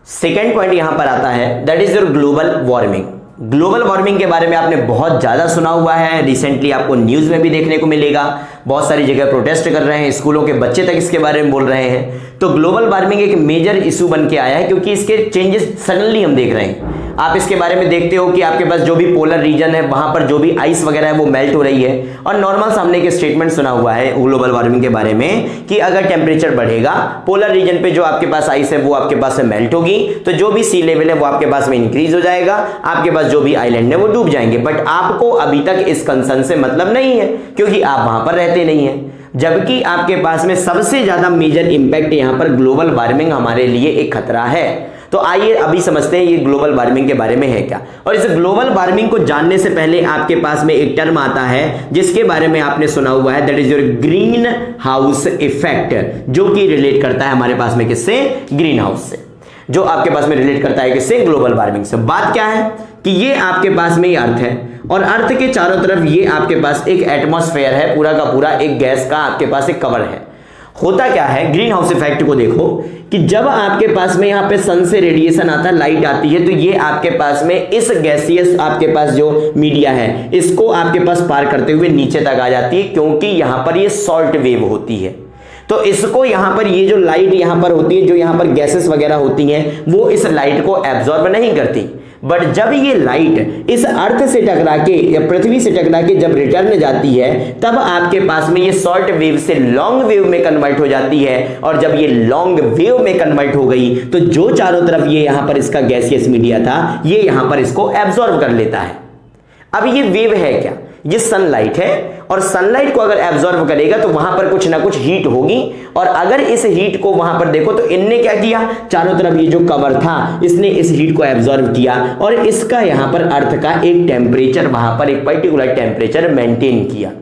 Second point यहां पर आता है, that is your global warming. Global warming के बारे में आपने बहुत ज्यादा सुना हुआ है, रिसेंटली आपको न्यूज में भी देखने को मिलेगा, बहुत सारी जगह प्रोटेस्ट कर रहे हैं, स्कूलों के बच्चे तक इसके बारे में बोल रहे हैं। तो ग्लोबल वार्मिंग एक मेजर इशू बन के आया है, क्योंकि इसके चेंजेस सडनली हम देख रहे हैं। आप इसके बारे में देखते हो कि आपके पास जो भी पोलर रीजन है वहां पर जो भी आइस वगैरह है वो मेल्ट हो रही है, और नॉर्मल सामने के स्टेटमेंट सुना हुआ है ग्लोबल वार्मिंग के बारे में कि अगर टेम्परेचर बढ़ेगा, पोलर रीजन पे जो आपके पास आइस है वो आपके पास में मेल्ट होगी, तो जो भी सी लेवल है वो आपके पास में इंक्रीज हो जाएगा, आपके पास जो भी आइलैंड है वो डूब जाएंगे। बट आपको अभी तक इस कंसर्न से मतलब नहीं है, क्योंकि आप वहां पर रहते नहीं है। जबकि आपके पास में सबसे ज्यादा मेजर इंपैक्ट यहां पर ग्लोबल वार्मिंग हमारे लिए एक खतरा है। तो आइए अभी समझते हैं ये ग्लोबल वार्मिंग के बारे में है क्या। और इस ग्लोबल वार्मिंग को जानने से पहले आपके पास में एक टर्म आता है जिसके बारे में आपने सुना हुआ है, that is your green house effect, जो कि रिलेट करता है हमारे पास में किससे, ग्रीन हाउस से, जो आपके पास में रिलेट करता है किससे, ग्लोबल वार्मिंग से। बात क्या है कि ये आपके पास में अर्थ है, और अर्थ के चारों तरफ ये आपके पास एक एटमॉस्फेयर है, पूरा का पूरा एक गैस का आपके पास एक कवर है। होता क्या है, ग्रीन हाउस इफेक्ट को देखो कि जब आपके पास में यहाँ पे सन से रेडिएशन आता है, लाइट आती है, तो ये आपके पास में इस गैसियस आपके पास जो मीडिया है इसको आपके पास पार करते हुए नीचे तक आ जाती है, क्योंकि यहां पर ये सॉल्ट वेव होती है। तो इसको यहां पर ये जो लाइट यहां पर होती है, जो यहां पर गैसेस वगैरह होती हैं, वो इस लाइट को एब्जॉर्ब नहीं करती। बट जब ये लाइट इस अर्थ से टकरा के या पृथ्वी से टकरा के जब रिटर्न जाती है, तब आपके पास में ये शॉर्ट वेव से लॉन्ग वेव में कन्वर्ट हो जाती है। और जब ये लॉन्ग वेव में कन्वर्ट हो गई, तो जो चारों तरफ ये यहां पर इसका गैसियस मीडिया था, ये यहां पर इसको एब्जॉर्ब कर लेता है। अब ये वेव है क्या, ये सनलाइट है, और सनलाइट को अगर एब्जॉर्ब करेगा तो वहां पर कुछ ना कुछ हीट होगी, और अगर इस हीट को वहां पर देखो तो इनने क्या किया, चारों तरफ ये जो कवर था इसने इस हीट को एब्जॉर्ब किया, और इसका यहां पर अर्थ का एक टेम्परेचर, वहां पर एक पर्टिकुलर टेम्परेचर मेंटेन किया।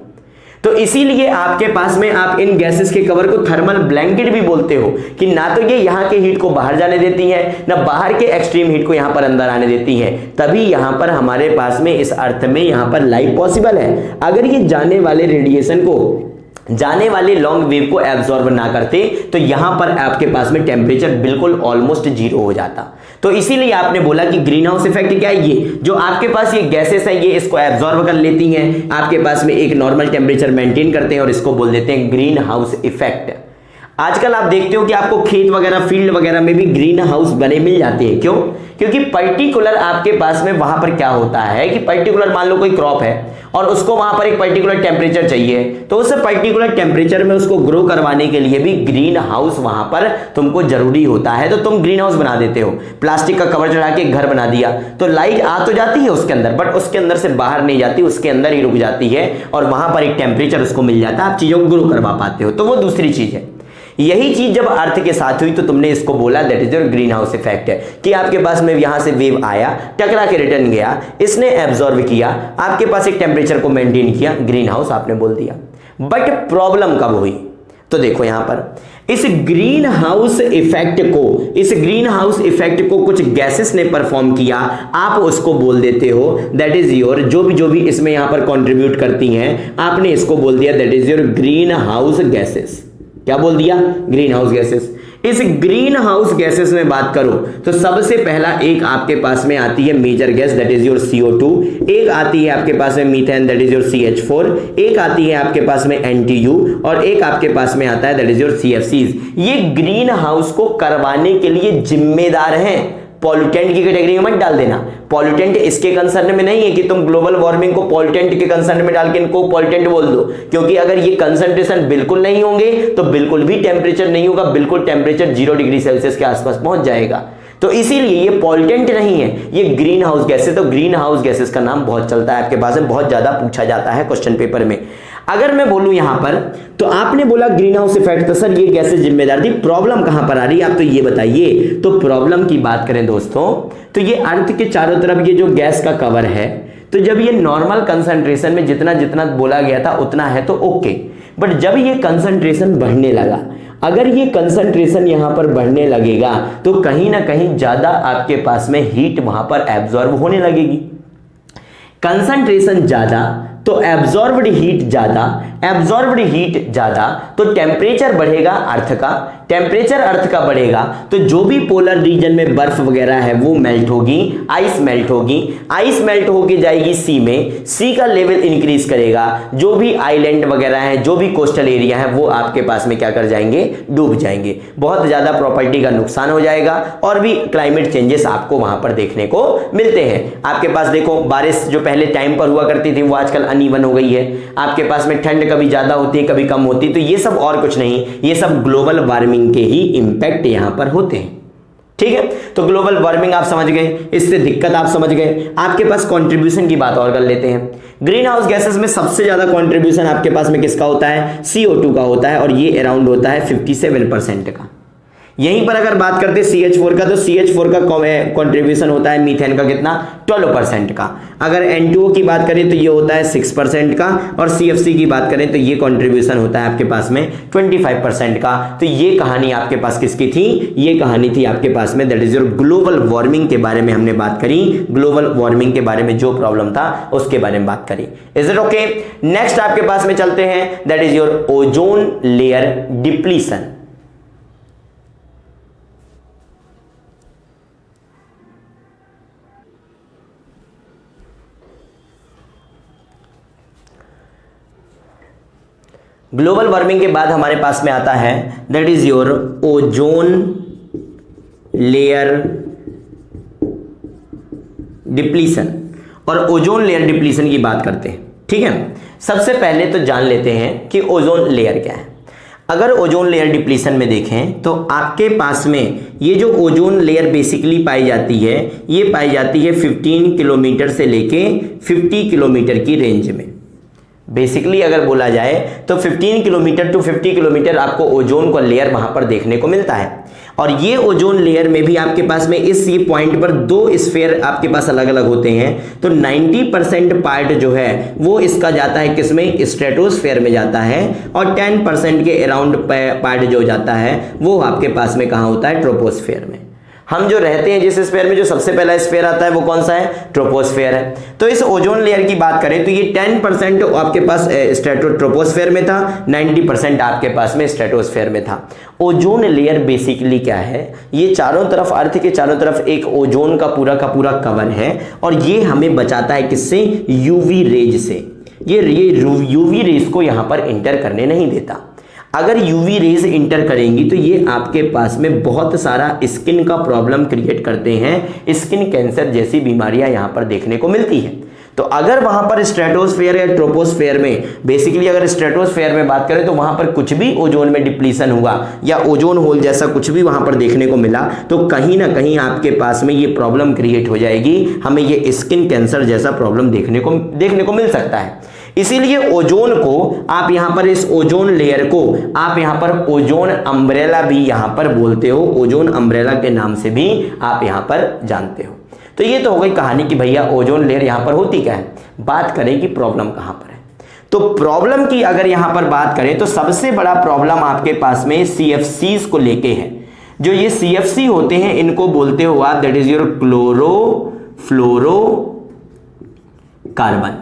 तो इसीलिए आपके पास में आप इन गैसेस के कवर को थर्मल ब्लैंकेट भी बोलते हो, कि ना तो ये यहां के हीट को बाहर जाने देती है, ना बाहर के एक्सट्रीम हीट को यहां पर अंदर आने देती है। तभी यहां पर हमारे पास में इस अर्थ में यहां पर लाइफ पॉसिबल है। अगर ये जाने वाले रेडिएशन को, जाने वाले लॉन्ग वेव को एब्जॉर्ब ना करते, तो यहां पर आपके पास में टेम्परेचर बिल्कुल ऑलमोस्ट जीरो हो जाता। तो इसीलिए आपने बोला कि ग्रीन हाउस इफेक्ट क्या है, ये जो आपके पास ये गैसेस है ये इसको एब्जॉर्ब कर लेती हैं, आपके पास में एक नॉर्मल टेम्परेचर मेंटेन करते हैं, और इसको बोल देते हैं ग्रीन हाउस इफेक्ट। आजकल आप देखते हो कि आपको खेत वगैरह, फील्ड वगैरह में भी ग्रीन हाउस बने मिल जाते हैं। क्यों? क्योंकि पर्टिकुलर आपके पास में वहां पर क्या होता है कि पर्टिकुलर मान लो कोई क्रॉप है और उसको वहां पर एक पर्टिकुलर टेम्परेचर चाहिए, तो उस पर्टिकुलर टेम्परेचर में उसको ग्रो करवाने के लिए भी ग्रीन हाउस वहां पर तुमको जरूरी होता है। तो तुम ग्रीन हाउस बना देते हो, प्लास्टिक का कवर चढ़ा के घर बना दिया, तो लाइट आ तो जाती है उसके अंदर, बट उसके अंदर से बाहर नहीं जाती, उसके अंदर ही रुक जाती है, और वहां पर एक टेम्परेचर उसको मिल जाता है, आप चीजों को ग्रो करवा पाते हो। तो वो दूसरी चीज है। यही चीज जब अर्थ के साथ हुई तो तुमने इसको बोला that is your green house effect है, कि आपके पास में यहां से वेव आया, टकरा के रिटर्न गया, इसने एब्जॉर्ब किया, आपके पास एक टेम्परेचर को मेंटेन किया, ग्रीन हाउस आपने बोल दिया। बट प्रॉब्लम कब हुई, तो देखो यहां पर इस ग्रीन हाउस इफेक्ट को कुछ गैसेस ने परफॉर्म किया, आप उसको बोल देते हो दैट इज योर, जो भी इसमें यहां पर कंट्रीब्यूट करती हैं, आपने इसको बोल दिया that is your green house gases. क्या बोल दिया? Green house gases. इस ग्रीन हाउस गैसेस में बात करो तो सबसे पहला एक आपके पास में आती है major gas, that is your CO2, एक आती है आपके पास में methane, that is your CH4, एक आती है आपके पास में NTU, और एक आपके पास में आता है दैट इज योर CFCs। ये ग्रीन हाउस को करवाने के लिए जिम्मेदार हैं। पॉल्यूटेंट की कैटेगरी में मत डाल देना, पॉल्यूटेंट इसके कंसर्न में नहीं है कि तुम ग्लोबल वार्मिंग को पॉल्यूटेंट के कंसर्न में डाल के इनको पॉल्यूटेंट बोल दो, क्योंकि अगर ये कंसंट्रेशन बिल्कुल नहीं होंगे तो बिल्कुल भी टेम्परेचर नहीं होगा, बिल्कुल टेम्परेचर 0 डिग्री सेल्सियस के आसपास पहुंच जाएगा। तो इसीलिए ये पॉल्यूटेंट नहीं है, ये ग्रीन हाउस गैस है। तो ग्रीन हाउस गैसेस का नाम बहुत चलता है आपके पास में, बहुत ज्यादा पूछा जाता है क्वेश्चन पेपर में। अगर मैं बोलूं यहां पर, तो आपने बोला ग्रीन हाउस इफेक्ट, तो सर ये गैसेस जिम्मेदार थी, प्रॉब्लम कहां पर आ रही है आप तो ये बताइए। तो प्रॉब्लम की बात करें दोस्तों, तो ये अर्थ के चारों तरफ ये जो गैस का कवर है, तो जब ये नॉर्मल कंसंट्रेशन में जितना जितना बोला गया था उतना है तो ओके, बट जब ये कंसंट्रेशन बढ़ने लगा, अगर ये कंसंट्रेशन यहां पर बढ़ने लगेगा तो कहीं ना कहीं ज्यादा आपके पास में हीट वहां पर एब्जॉर्ब होने लगेगी। कंसंट्रेशन ज्यादा तो एब्जॉर्ब्ड हीट ज्यादा तो टेम्परेचर बढ़ेगा अर्थ का, टेम्परेचर अर्थ का बढ़ेगा तो जो भी पोलर रीजन में बर्फ वगैरह है वो मेल्ट होगी, आइस मेल्ट होगी, आइस मेल्ट होके जाएगी सी में, सी का लेवल इंक्रीज करेगा, जो भी आइलैंड वगैरह है, जो भी कोस्टल एरिया है वो आपके पास में क्या कर जाएंगे, डूब जाएंगे, बहुत ज्यादा प्रॉपर्टी का नुकसान हो जाएगा और भी क्लाइमेट चेंजेस आपको वहां पर देखने को मिलते हैं। आपके पास देखो बारिश जो पहले टाइम पर हुआ करती थी वो आजकल अनइवन हो गई है, आपके पास में ठंड कभी ज्यादा होती है कभी कम होती है, तो ये सब और कुछ नहीं, ये सब ग्लोबल वार्मिंग के ही इंपैक्ट यहां पर होते हैं। ठीक है, तो ग्लोबल वार्मिंग आप समझ गए, इससे दिक्कत आप समझ गए। आपके पास कंट्रीब्यूशन की बात और कर लेते हैं। ग्रीन हाउस गैसेस में सबसे ज्यादा कंट्रीब्यूशन आपके पास में किसका होता है, CO2 का होता है और ये अराउंड होता है 57% का। यहीं पर अगर बात करते हैं CH4 का, तो CH4 का कंट्रीब्यूशन होता है मीथेन का कितना, 12% का। अगर N2O की बात करें तो ये होता है 6% का और CFC की बात करें तो ये कंट्रीब्यूशन होता है आपके पास में 25% का। तो ये कहानी आपके पास किसकी थी, ये कहानी थी आपके पास में, that is your global warming के बारे में हमने बात करी, ग्लोबल वार्मिंग के बारे में जो प्रॉब्लम था उसके बारे में बात करी। Is it okay? नेक्स्ट आपके पास में चलते हैं, that is your ozone layer depletion. Global warming के बाद हमारे पास में आता है that is your ozone layer depletion. और ओजोन लेयर डिप्लीशन की बात करते हैं, ठीक है। सबसे पहले तो जान लेते हैं कि ओजोन लेयर क्या है। अगर ओजोन लेयर डिप्लीशन में देखें तो आपके पास में ये जो ओजोन लेयर बेसिकली पाई जाती है, ये पाई जाती है 15 किलोमीटर से लेके 50 किलोमीटर की रेंज में। बेसिकली अगर बोला जाए तो 15 किलोमीटर टू 50 किलोमीटर आपको ओजोन का लेयर वहां पर देखने को मिलता है। और ये ओजोन लेयर में भी आपके पास में इस ये पॉइंट पर दो स्फीयर आपके पास अलग अलग होते हैं। तो 90% पार्ट जो है वो इसका जाता है किसमें, स्ट्रेटोस्फेयर में जाता है, और 10% के अराउंड पार्ट जो जाता है वो आपके पास में कहाँ होता है, ट्रोपोस्फेयर में। हम जो रहते हैं जिस स्फीयर में जो सबसे पहला स्फीयर आता है वो कौन सा है, ट्रोपोस्फेयर है। तो इस ओजोन लेयर की बात करें तो ये 10% आपके पास ट्रोपोस्फेयर में था, 90% आपके पास में स्ट्रेटोस्फेयर में था। ओजोन लेयर बेसिकली क्या है, ये चारों तरफ, अर्थ के चारों तरफ एक ओजोन का पूरा कवर है और ये हमें बचाता है किससे, यूवी रेज से। ये यूवी रेज को यहां पर इंटर करने नहीं देता। अगर यूवी रेज इंटर करेंगी तो ये आपके पास में बहुत सारा स्किन का प्रॉब्लम क्रिएट करते हैं, स्किन कैंसर जैसी बीमारियां यहां पर देखने को मिलती हैं। तो अगर वहां पर स्ट्रेटोस्फेयर या ट्रोपोस्फेयर में, बेसिकली अगर स्ट्रेटोस्फेयर में बात करें तो वहां पर कुछ भी ओजोन में डिप्लीशन हुआ या ओजोन होल जैसा कुछ भी वहां पर देखने को मिला तो कहीं ना कहीं आपके पास में ये प्रॉब्लम क्रिएट हो जाएगी, हमें ये स्किन कैंसर जैसा प्रॉब्लम देखने को मिल सकता है। इसीलिए ओजोन को आप यहां पर, इस ओजोन लेयर को आप यहां पर ओजोन अम्ब्रेला भी यहां पर बोलते हो, ओजोन अम्ब्रेला के नाम से भी आप यहां पर जानते हो। तो ये तो हो गई कहानी कि भैया ओजोन लेयर यहां पर होती क्या है। बात करें कि प्रॉब्लम कहां पर है, तो प्रॉब्लम की अगर यहां पर बात करें तो सबसे बड़ा प्रॉब्लम आपके पास में CFCs को लेके है। जो ये CFC होते हैं इनको बोलते हो आप, दैट इज योर क्लोरोफ्लोरोकार्बन।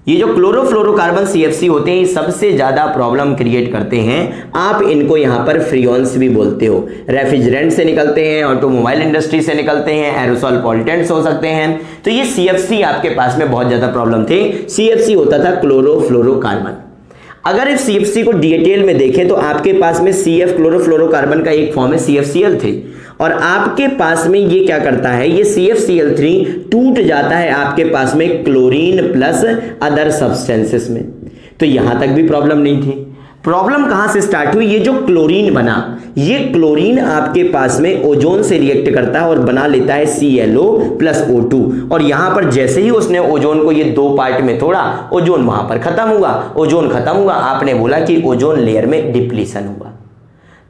ये जो क्लोरोफ्लोरोकार्बन CFC होते हैं ये सबसे ज्यादा प्रॉब्लम क्रिएट करते हैं। आप इनको यहां पर फ्रियोन्स भी बोलते हो, रेफ्रिजरेंट से निकलते हैं, ऑटोमोबाइल इंडस्ट्री से निकलते हैं, एरोसोल पॉल्यूटेंट्स हो सकते हैं। तो ये CFC आपके पास में बहुत ज्यादा प्रॉब्लम थे। CFC होता था क्लोरोफ्लोरोकार्बन। अगर इस CFC को डिटेल में देखें तो आपके पास में CF क्लोरोफ्लोरोकार्बन का एक फॉर्म है CFCl3, और आपके पास में ये क्या करता है, ये CFCl3 टूट जाता है आपके पास में क्लोरीन प्लस अदर सब्सटेंसेस में। तो यहां तक भी प्रॉब्लम नहीं थी। प्रॉब्लम कहां से स्टार्ट हुई, ये जो क्लोरीन बना, ये क्लोरीन आपके पास में ओजोन से रिएक्ट करता है और बना लेता है ClO प्लस O2, और यहां पर जैसे ही उसने ओजोन को ये दो पार्ट में तोड़ा, ओजोन वहां पर खत्म हुआ। ओजोन खत्म हुआ, आपने बोला कि ओजोन लेयर में डिप्लीशन हुआ।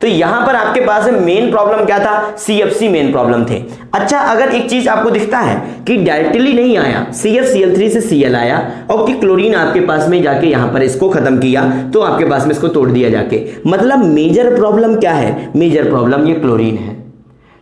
तो यहां पर आपके पास मेन प्रॉब्लम क्या था, CFC मेन प्रॉब्लम थे। अच्छा, अगर एक चीज आपको दिखता है कि डायरेक्टली नहीं आया, CFCl3 से Cl आया और कि क्लोरीन आपके पास में जाके यहां पर इसको खत्म किया, तो आपके पास में इसको तोड़ दिया जाके, मतलब मेजर प्रॉब्लम क्या है, मेजर प्रॉब्लम ये क्लोरीन है।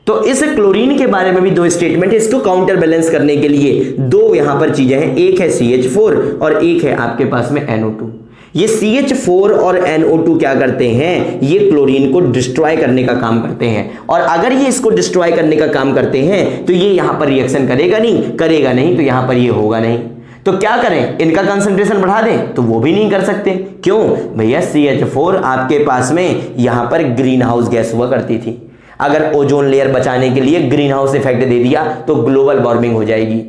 तो तो इस क्लोरीन के बारे में भी दो स्टेटमेंट है, इसको काउंटर बैलेंस करने के लिए दो यहां पर चीजें हैं, एक है CH4 और एक है आपके पास में NO2। ये CH4 और NO2 क्या करते हैं, ये क्लोरीन को डिस्ट्रॉय करने का काम करते हैं, और अगर ये इसको डिस्ट्रॉय करने का काम करते हैं तो ये यहां पर रिएक्शन करेगा नहीं, तो यहां पर ये होगा नहीं। तो क्या करें, इनका कंसंट्रेशन बढ़ा दें तो वो भी नहीं कर सकते। क्यों भैया, CH4 आपके पास में यहां पर ग्रीन हाउस गैस हुआ करती थी, अगर ओजोन लेयर बचाने के लिए ग्रीन हाउस इफेक्ट दे दिया तो ग्लोबल वार्मिंग हो जाएगी।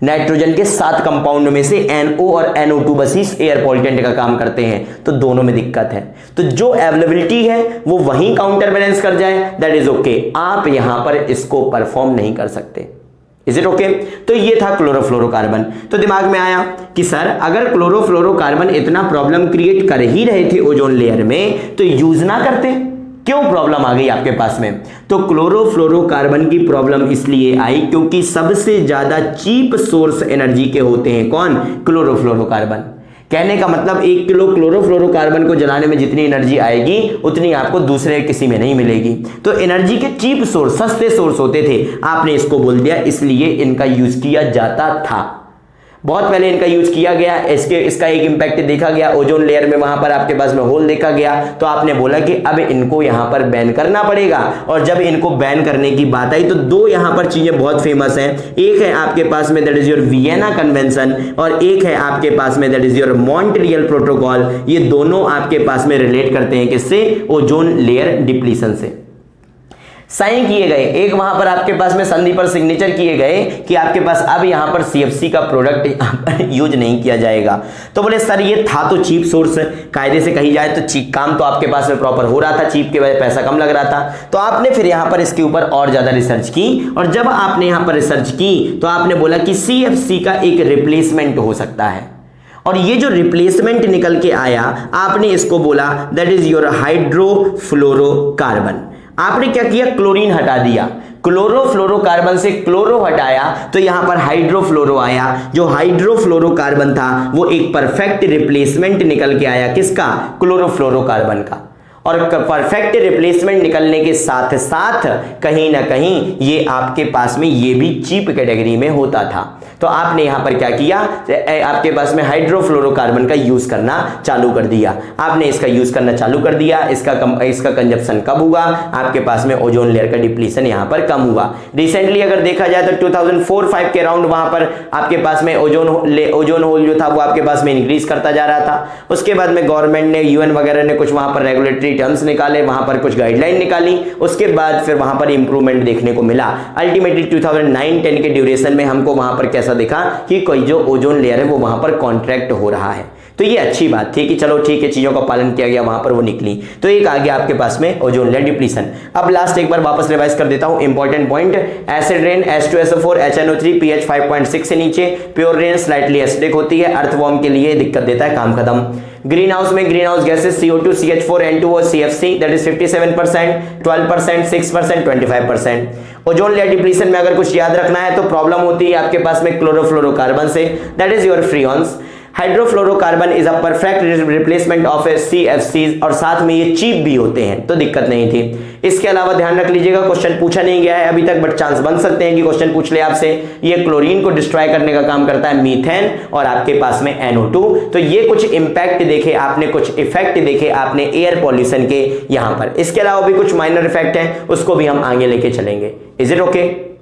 नाइट्रोजन के 7 कंपाउंड में से NO और NO2 बस ही एयर पॉल्यूटेंट का काम करते हैं, तो दोनों में दिक्कत है। तो जो अवेलेबिलिटी है वो वहीं काउंटर बैलेंस कर जाए, दैट इज ओके। आप यहां पर इसको परफॉर्म नहीं कर सकते, इज इट ओके। तो ये था क्लोरोफ्लोरोकार्बन। तो दिमाग में आया कि सर अगर क्लोरोफ्लोरोकार्बन इतना प्रॉब्लम क्रिएट कर ही रहे थे ओजोन लेयर में तो यूज ना करते, क्यों प्रॉब्लम आ गई आपके पास में। तो क्लोरोफ्लोरोकार्बन की प्रॉब्लम इसलिए आई क्योंकि सबसे ज्यादा चीप सोर्स एनर्जी के होते हैं कौन, क्लोरोफ्लोरोकार्बन। कहने का मतलब 1 किलो क्लोरोफ्लोरोकार्बन को जलाने में जितनी एनर्जी आएगी उतनी आपको दूसरे किसी में नहीं मिलेगी। तो एनर्जी के चीप सोर्स, सस्ते सोर्स होते थे, आपने इसको बोल दिया, इसलिए इनका यूज किया जाता था। बहुत पहले इनका यूज किया गया, इसका एक इंपैक्ट देखा गया ओजोन लेयर में, वहां पर आपके पास में होल देखा गया, तो आपने बोला कि अब इनको यहां पर बैन करना पड़ेगा। और जब इनको बैन करने की बात आई तो दो यहां पर चीजें बहुत फेमस हैं, एक है आपके पास में that is your Vienna convention और एक है आपके पास में that is your Montreal protocol. ये दोनों आपके पास में रिलेट करते हैं किससे, ओजोन लेयर डिप्लीशन से। साइन किए गए, एक वहां पर आपके पास में संधि पर सिग्नेचर किए गए कि आपके पास अब यहां पर CFC का प्रोडक्ट यहां पर यूज नहीं किया जाएगा। तो बोले सर ये था तो चीप सोर्स, कायदे से कही जाए तो चीप काम तो आपके पास में प्रॉपर हो रहा था, चीप के वजह पैसा कम लग रहा था। तो आपने फिर यहां पर इसके ऊपर और ज्यादा रिसर्च की, और जब आपने यहां पर रिसर्च की तो आपने बोला कि CFC का एक रिप्लेसमेंट हो सकता है, और ये जो रिप्लेसमेंट निकल के आया आपने इसको बोला दैट इज योर हाइड्रोफ्लोरोकार्बन। आपने क्या किया, क्लोरीन हटा दिया, क्लोरोफ्लोरोकार्बन से क्लोरो हटाया तो यहां पर हाइड्रोफ्लोरो आया। जो हाइड्रोफ्लोरोकार्बन था वो एक परफेक्ट रिप्लेसमेंट निकल के आया, किसका, क्लोरोफ्लोरोकार्बन का। और परफेक्ट रिप्लेसमेंट निकलने के साथ साथ कहीं ना कहीं ये आपके पास में ये भी चीप कैटेगरी में होता था। तो आपने यहां पर क्या किया, आपके पास में हाइड्रोफ्लोरोकार्बन का यूज करना चालू कर दिया। आपने इसका यूज करना चालू कर दिया, इसका कंजप्शन कब हुआ, आपके पास में ओजोन लेयर का डिप्लीशन यहां पर कम हुआ। रिसेंटली अगर देखा जाए तो 2004-5 के अराउंड वहां पर आपके पास में ओजोन होल जो था वो आपके पास में इंक्रीज करता जा रहा था। उसके बाद में गवर्नमेंट ने, UN वगैरह ने कुछ वहां पर रेगुलेटरी टर्म्स निकाले, वहां पर कुछ गाइडलाइन निकाली, उसके बाद फिर वहां पर इंप्रूवमेंट देखने को मिला। अल्टीमेटली 2009-10 के ड्यूरेशन में हमको वहां पर कैसा देखा कि कोई जो ओजोन लेयर है वो वहां पर कॉन्ट्रैक्ट हो रहा है। तो ये अच्छी बात थी कि चलो ठीक है, चीजों का पालन किया गया, वहां पर वो निकली। तो एक आ गया आपके पास में ओजोन लेयर डिप्लीशन। अब लास्ट एक बार वापस रिवाइज कर देता हूं important point. Acid rain H2SO4 HNO3 pH 5.6 से नीचे, प्योर रेन स्लाइटली एसिडिक होती है, अर्थवॉर्म के लिए दिक्कत देता है, काम खत्म। ग्रीन हाउस में green house gases CO2 CH4 N2O CFC that is 57%, 12%, 6%, 25%। Ozone layer depletion में अगर कुछ याद रखना है तो प्रॉब्लम होती है आपके पास में क्लोरोफ्लोरोकार्बन से, that is your freons. Hydrofluorocarbon is a perfect replacement of CFCs, और साथ में ये चीप भी होते हैं तो दिक्कत नहीं थी। इसके अलावा ध्यान रख लीजिएगा, क्वेश्चन पूछा नहीं गया है अभी तक, बट चांस बन सकते हैं कि क्वेश्चन पूछ ले आपसे। ये क्लोरीन को डिस्ट्रॉय करने का काम करता है मीथेन, और आपके पास में NO2। तो ये कुछ इंपैक्ट देखे आपने, कुछ इफेक्ट देखे आपने एयर पॉल्यूशन के यहां पर। इसके अलावा भी कुछ माइनर इफेक्ट हैं, उसको भी हम आगे लेके चलेंगे। Is it okay?